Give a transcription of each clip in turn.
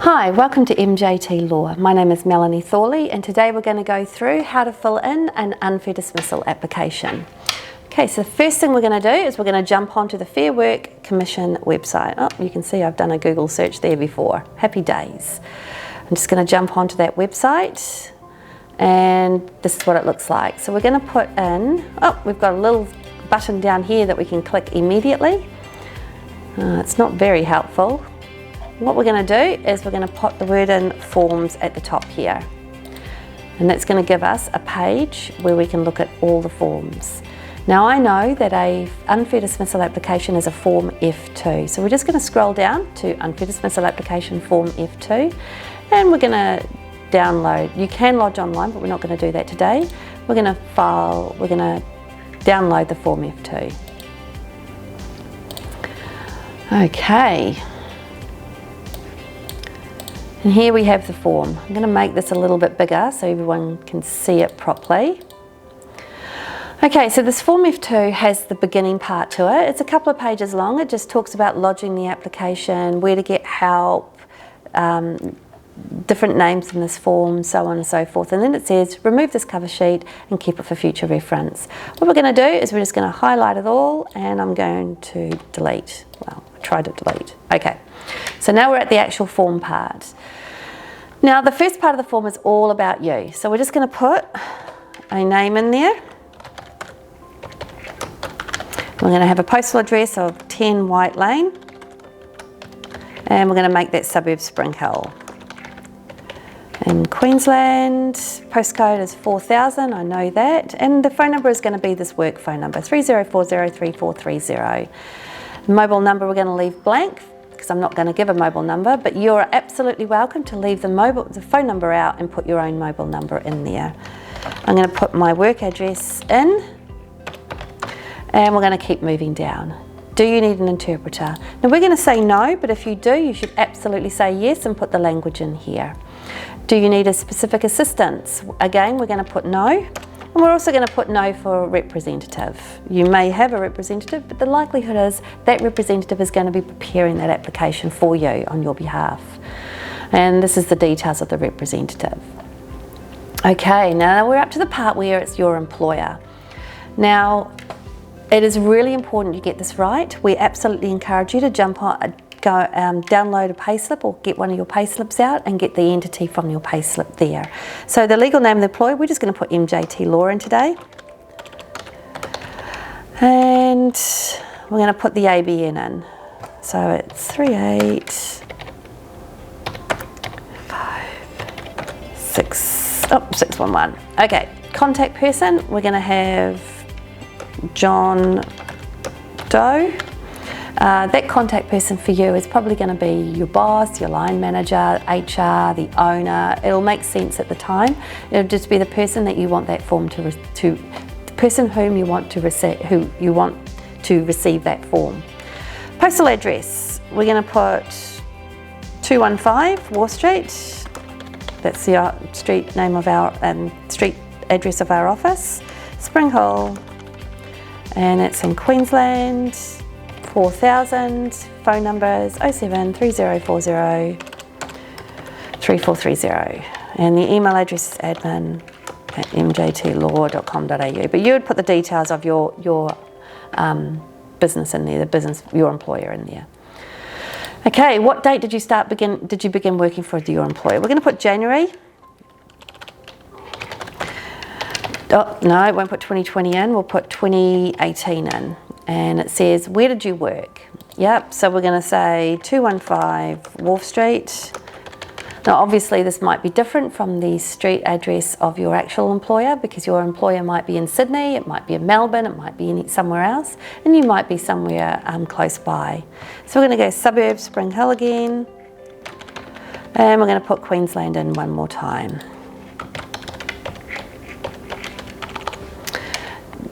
Hi, welcome to MJT Law. My name is Melanie Thorley and today we're going to go through how to fill in an unfair dismissal application. Okay, so the first thing we're going to do is we're going to jump onto the Fair Work Commission website. Oh, you can see I've done a Google search there before. Happy days. I'm just going to jump onto that website and this is what it looks like. So we're going to put in, we've got a little button down here that we can click immediately. It's not very helpful. What we're going to do is we're going to put the word in forms at the top here. And that's going to give us a page where we can look at all the forms. Now I know that an unfair dismissal application is a form F2. So we're just going to scroll down to unfair dismissal application form F2 and we're going to download. You can lodge online, but we're not going to do that today. We're going to download the form F2. Okay. And here we have the form. I'm going to make this a little bit bigger so everyone can see it properly. Okay, so this form F2 has the beginning part to it. It's a couple of pages long. It just talks about lodging the application, where to get help, different names in this form, so on and so forth. And then it says, remove this cover sheet and keep it for future reference. What we're going to do is we're just going to highlight it all and I'm going to delete. Well, I tried to delete. Okay, so now we're at the actual form part. Now the first part of the form is all about you. So we're just going to put a name in there. We're going to have a postal address of 10 White Lane and we're going to make that suburb Spring Hill. In Queensland, postcode is 4000, I know that, and the phone number is going to be this work phone number, 30403430. The mobile number we're going to leave blank because I'm not going to give a mobile number, but you're absolutely welcome to leave the phone number out and put your own mobile number in there. I'm going to put my work address in and we're going to keep moving down. Do you need an interpreter? Now we're going to say no, but if you do, you should absolutely say yes and put the language in here. Do you need a specific assistance? Again, we're going to put no. And we're also going to put no for a representative. You may have a representative, but the likelihood is that representative is going to be preparing that application for you on your behalf. And this is the details of the representative. Okay, now we're up to the part where it's your employer. Now, it is really important you get this right. We absolutely encourage you to download a payslip or get one of your payslips out and get the entity from your payslip there. So the legal name of the employer, we're just going to put MJT Law in today. And we're going to put the ABN in. So it's 611. Okay, contact person, we're going to have John Doe. That contact person for you is probably going to be your boss, your line manager, HR, the owner. It'll make sense at the time. It'll just be the person that you want that form the person whom you want to receive, that form. Postal address. We're going to put 215 Wharf Street. That's the street name of our street address of our office. Spring Hill, and it's in Queensland. 4000, phone numbers 07 3040 3430, and the email address is admin@mjtlaw.com.au. But you would put the details of your business in there, your employer in there. Okay, what date did you begin working for your employer? We're going to put January. Oh no, it won't put 2020 in. We'll put 2018 in. And it says, where did you work? Yep, so we're going to say 215 Wharf Street. Now obviously this might be different from the street address of your actual employer because your employer might be in Sydney, it might be in Melbourne, it might be somewhere else, and you might be somewhere close by. So we're going to go suburb Spring Hill again, and we're going to put Queensland in one more time.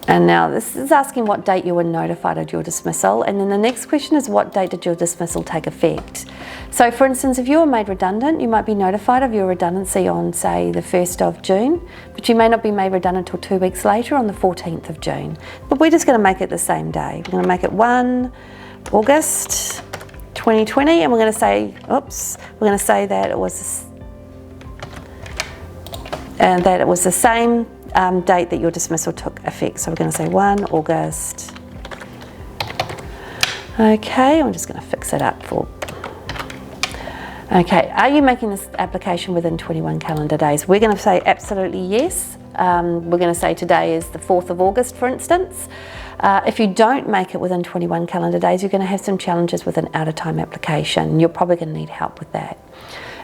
And now this is asking what date you were notified of your dismissal, and then the next question is what date did your dismissal take effect? So for instance, if you were made redundant, you might be notified of your redundancy on say the 1st of June, but you may not be made redundant until 2 weeks later on the 14th of June. But we're just going to make it the same day. We're going to make it 1 August 2020, and we're going to say, oops, we're going to say that it was the same date that your dismissal took effect. So we're going to say 1 August. Okay, I'm just going to fix it up for. Okay, are you making this application within 21 calendar days? We're going to say absolutely yes. We're going to say today is the 4th of August, for instance. If you don't make it within 21 calendar days, you're going to have some challenges with an out-of-time application. You're probably going to need help with that.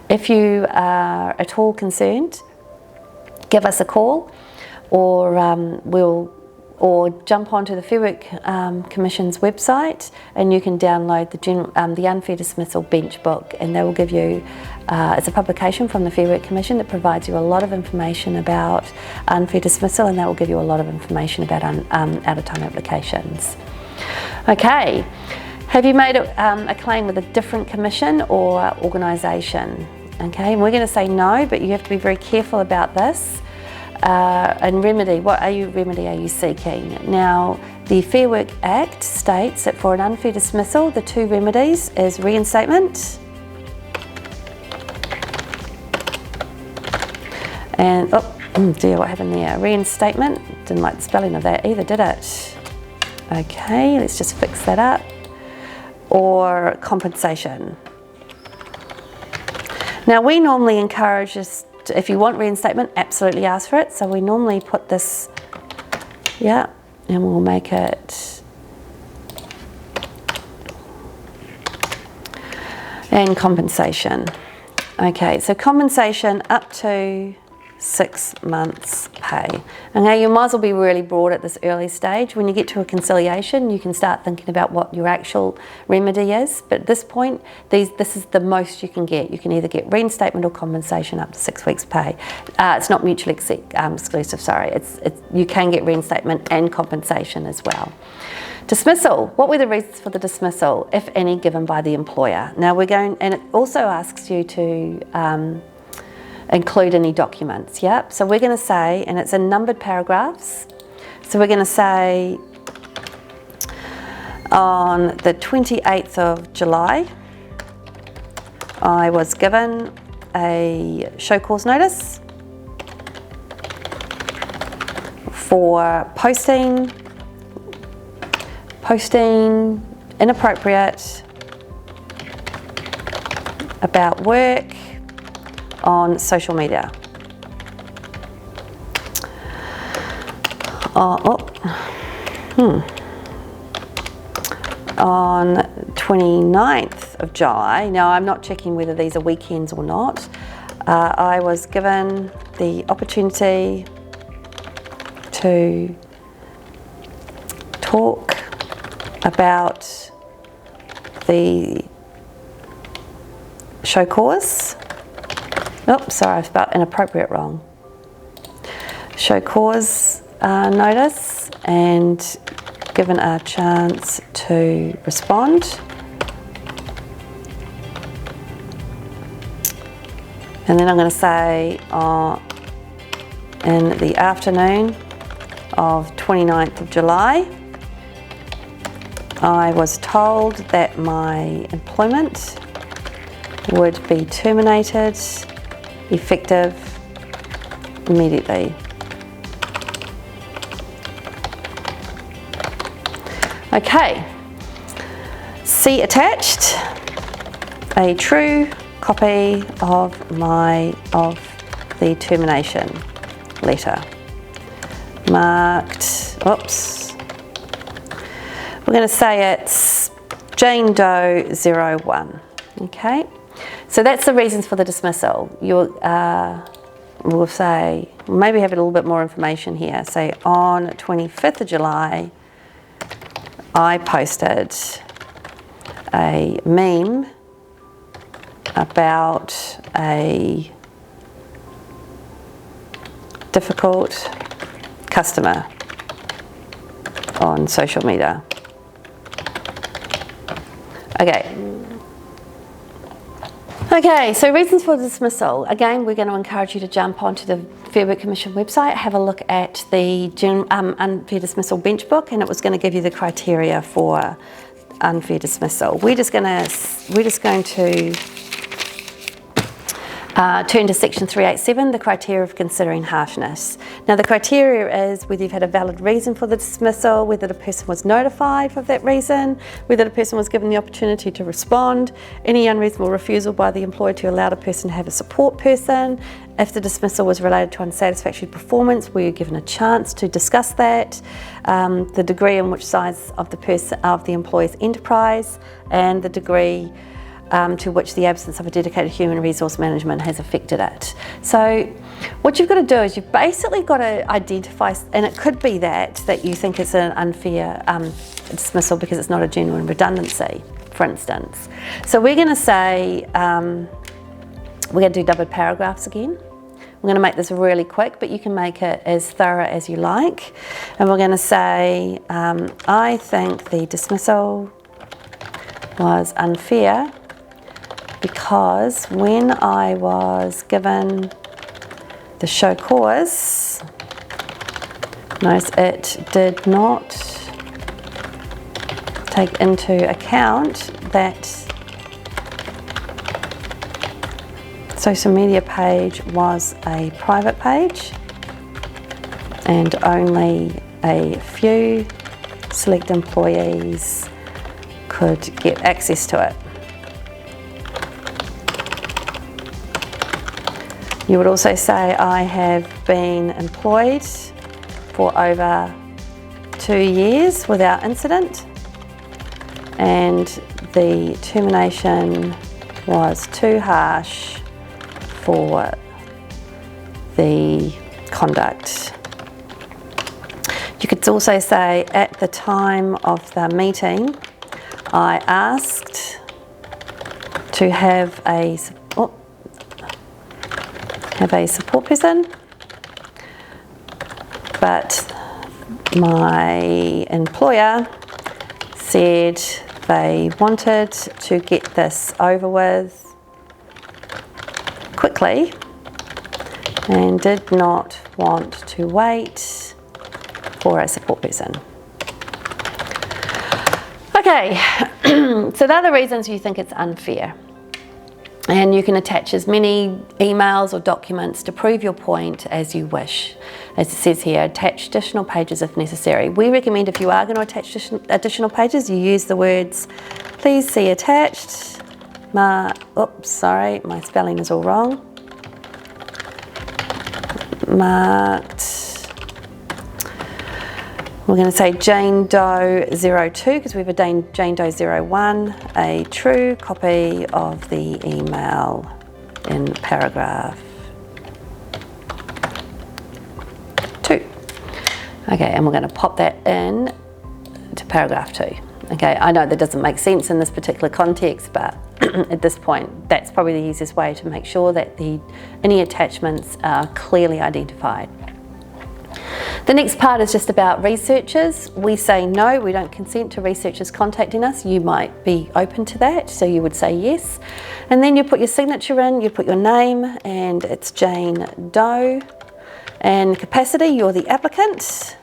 If you are at all concerned, give us a call, or jump onto the Fair Work Commission's website, and you can download the Unfair Dismissal Bench Book, and they will give you, it's a publication from the Fair Work Commission that provides you a lot of information about unfair dismissal, and that will give you a lot of information about out-of-time applications. Okay, have you made a claim with a different commission or organisation? Okay, and we're going to say no, but you have to be very careful about this. And remedy, what remedy are you seeking? Now, the Fair Work Act states that for an unfair dismissal, the 2 remedies is reinstatement and, oh dear, what happened there? Reinstatement, didn't like the spelling of that either, did it? Okay, let's just fix that up. Or compensation. Now, we normally encourage us, if you want reinstatement, absolutely ask for it. So we normally put this, yeah, and we'll make it, and compensation. Okay, so compensation up to 6 months pay. Okay, you might as well be really broad at this early stage. When you get to a conciliation, you can start thinking about what your actual remedy is. But at this point, this is the most you can get. You can either get reinstatement or compensation up to 6 weeks pay. It's not mutually exclusive, sorry. You can get reinstatement and compensation as well. Dismissal. What were the reasons for the dismissal, if any, given by the employer? Now we're going, and it also asks you to include any documents, yep. So we're going to say, and it's in numbered paragraphs, so we're going to say on the 28th of July, I was given a show cause notice for posting inappropriate about work on social media. On 29th of July, now I'm not checking whether these are weekends or not, I was given the opportunity to talk about the show cause. Oops, sorry, I spelled inappropriate wrong. Show cause notice, and given a chance to respond. And then I'm going to say in the afternoon of 29th of July, I was told that my employment would be terminated effective immediately. Okay, see attached a true copy of the termination letter. Marked, oops. We're going to say it's Jane Doe 01. Okay, so that's the reasons for the dismissal. We'll say, maybe have a little bit more information here. Say on 25th of July, I posted a meme about a difficult customer on social media. Okay, so reasons for dismissal. Again, we're going to encourage you to jump onto the Fair Work Commission website, have a look at the Unfair Dismissal Bench Book, and it was going to give you the criteria for unfair dismissal. We're just going to turn to section 387, the criteria of considering harshness. Now the criteria is whether you've had a valid reason for the dismissal, whether the person was notified of that reason, whether the person was given the opportunity to respond, any unreasonable refusal by the employer to allow the person to have a support person, if the dismissal was related to unsatisfactory performance, were you given a chance to discuss that, the degree in which size of the employee's enterprise, and the degree to which the absence of a dedicated human resource management has affected it. So what you've got to do is you've basically got to identify, and it could be that you think it's an unfair dismissal because it's not a genuine redundancy, for instance. So we're going to say, we're going to do double paragraphs again. We're going to make this really quick, but you can make it as thorough as you like. And we're going to say, I think the dismissal was unfair because when I was given the show cause, notice it did not take into account that social media page was a private page and only a few select employees could get access to it. You would also say, I have been employed for over 2 years without incident, and the termination was too harsh for the conduct. You could also say, at the time of the meeting, I asked to have a support person, but my employer said they wanted to get this over with quickly and did not want to wait for a support person. Okay, so they're the reasons you think it's unfair. And you can attach as many emails or documents to prove your point as you wish. As it says here, attach additional pages if necessary. We recommend if you are going to attach additional pages, you use the words, please see attached. Oops, sorry, my spelling is all wrong. Marked. We're going to say Jane Doe 02 because we have a Jane Doe 01, a true copy of the email in paragraph 2. Okay, and we're going to pop that in to paragraph 2. Okay, I know that doesn't make sense in this particular context, but at this point, that's probably the easiest way to make sure that any attachments are clearly identified. The next part is just about researchers. We say no, we don't consent to researchers contacting us. You might be open to that, so you would say yes. And then you put your signature in, you put your name, and it's Jane Doe. And capacity, you're the applicant.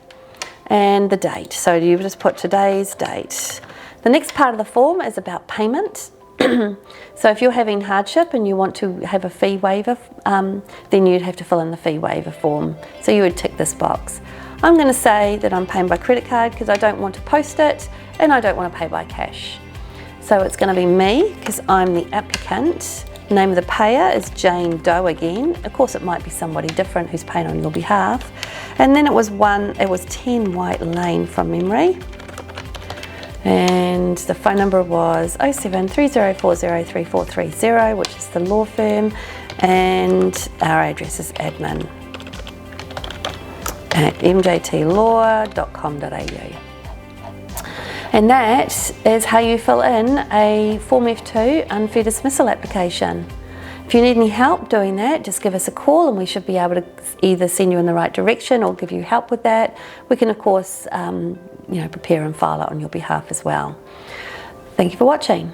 And the date, so you just put today's date. The next part of the form is about payment. So if you're having hardship and you want to have a fee waiver, then you'd have to fill in the fee waiver form. So you would tick this box. I'm going to say that I'm paying by credit card because I don't want to post it and I don't want to pay by cash. So it's going to be me because I'm the applicant. The name of the payer is Jane Doe again. Of course it might be somebody different who's paying on your behalf. And then it was 10 White Lane from memory. And the phone number was 0730403430, which is the law firm, and our address is admin at mjtlaw.com.au. And that is how you fill in a Form F2 unfair dismissal application. If you need any help doing that, just give us a call and we should be able to either send you in the right direction or give you help with that. We can of course prepare and file it on your behalf as well. Thank you for watching.